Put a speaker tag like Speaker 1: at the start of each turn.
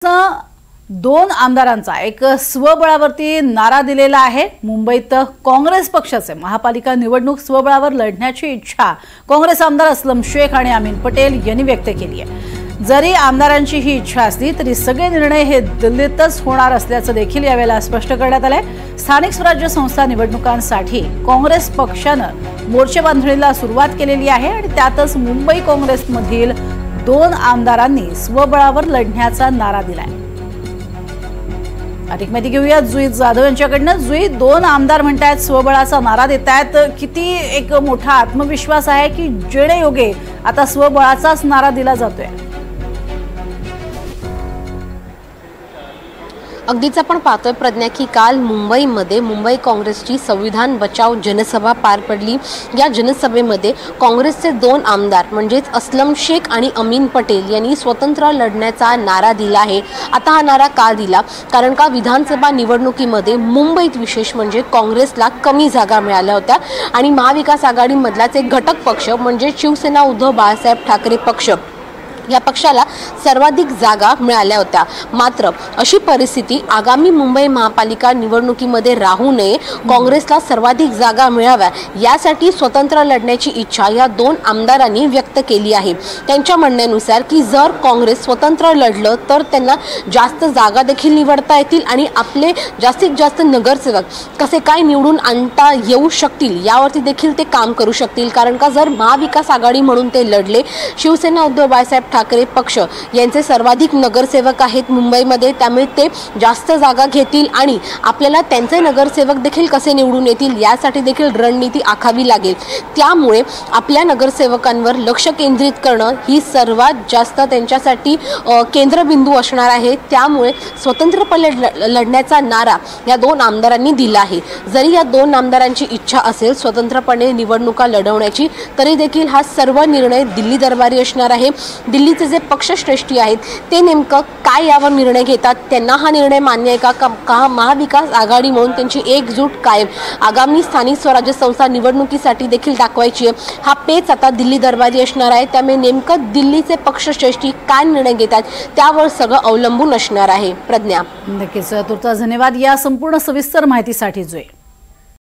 Speaker 1: दोन आमदारांचा एक स्वबळावरती नारा दिलेला आहे। मुंबईत काँग्रेस पक्षाचे महापालिका निवडणूक स्वबळावर लढण्याची इच्छा काँग्रेस आमदार असलम शेख आणि अमीन पटेल यांनी व्यक्त केली आहे। जरी आमदारांची ही इच्छा असली तरी सगळे निर्णय हे दिल्लीतच होणार असल्याचं देखील यावेळेला स्पष्ट करण्यात आलंय। स्थानिक स्वराज्य संस्था निवडणुकांसाठी काँग्रेस पक्षाने मोर्चे बांधणीला सुरुवात केलेली आहे आणि त्यातच मुंबई काँग्रेसमधील दोन आमदारांनी स्वबळावर लढण्याचा नारा दिलाय। अधिक माहिती घेऊया जुई जाधव यांच्याकडनं। जुई, दोन आमदार म्हणतात स्वबळाचा नारा देतायत, किती एक मोठा आत्मविश्वास आहे की जेणे योगे आता स्वबळाचाच नारा दिला जातोय?
Speaker 2: अगदीच आपण पाहतोय प्रज्ञा की काल मुंबईमध्ये मुंबई काँग्रेसची संविधान बचाव जनसभा पार पडली। या जनसभेमध्ये काँग्रेसचे दोन आमदार म्हणजेच असलम शेख आणि अमीन पटेल यांनी स्वतंत्र लढण्याचा नारा दिला आहे। आता हा नारा का दिला? कारण का विधानसभा निवडणुकीमध्ये मुंबईत विशेष म्हणजे काँग्रेसला कमी जागा मिळाल्या होत्या आणि महाविकास आघाडीमधलाच एक घटक पक्ष म्हणजे शिवसेना उद्धव बाळासाहेब ठाकरे पक्ष या पक्षाला सर्वाधिक जागा मिळाल्या होत्या। मात्र अशी परिस्थिती आगामी मुंबई महापालिका निवडणुकीमध्ये राहू नये, काँग्रेसला सर्वाधिक जागा मिळाव्या यासाठी स्वतंत्र लढण्याची इच्छा या दोन आमदारांनी व्यक्त केली आहे। त्यांच्या म्हणण्यानुसार की जर काँग्रेस स्वतंत्र लढलं तर त्यांना जास्त जागा देखील निवडता येतील आणि आपले जास्तीत जास्त नगरसेवक कसे काय निवडून आणता येऊ शकतील यावरती देखील ते काम करू शकतील। कारण का जर महाविकास आघाडी म्हणून ते लढले, शिवसेना उद्धव बाळासाहेब ठाकरे पक्ष यांचे सर्वाधिक नगरसेवक आहेत मुंबईमध्ये, त्यामुळे ते जास्त जागा घेतील आणि आपल्याला त्यांचे नगरसेवक देखील कसे निवडून येतील यासाठी देखील रणनीती आखावी लागेल। त्यामुळे आपल्या नगरसेवकांवर लक्ष केंद्रित करणं ही सर्वात जास्त त्यांच्यासाठी केंद्रबिंदू असणार आहे। त्यामुळे स्वतंत्रपणे लढण्याचा नारा या दोन आमदारांनी दिला आहे। जरी या दोन आमदारांची इच्छा असेल स्वतंत्रपणे निवडणुका लढवण्याची, तरी देखील हा सर्व निर्णय दिल्ली दरबारी असणार आहे। दिल्लीचे जे पक्षश्रेष्ठी आहेत ते नेमकं काय यावर निर्णय घेतात, त्यांना हा निर्णय मान्य आहे का महाविकास आघाडी म्हणून त्यांची एकजूट कायम आगामी स्थानिक स्वराज्य संस्था निवडणुकीसाठी देखील दाखवायची आहे, हा पेच आता दिल्ली दरबारी असणार आहे। त्यामुळे नेमकं दिल्लीचे पक्षश्रेष्ठी काय निर्णय घेतात त्यावर सगळं अवलंबून असणार आहे। प्रज्ञा,
Speaker 1: नक्कीच तुर्तास धन्यवाद या संपूर्ण सविस्तर माहितीसाठी जुई।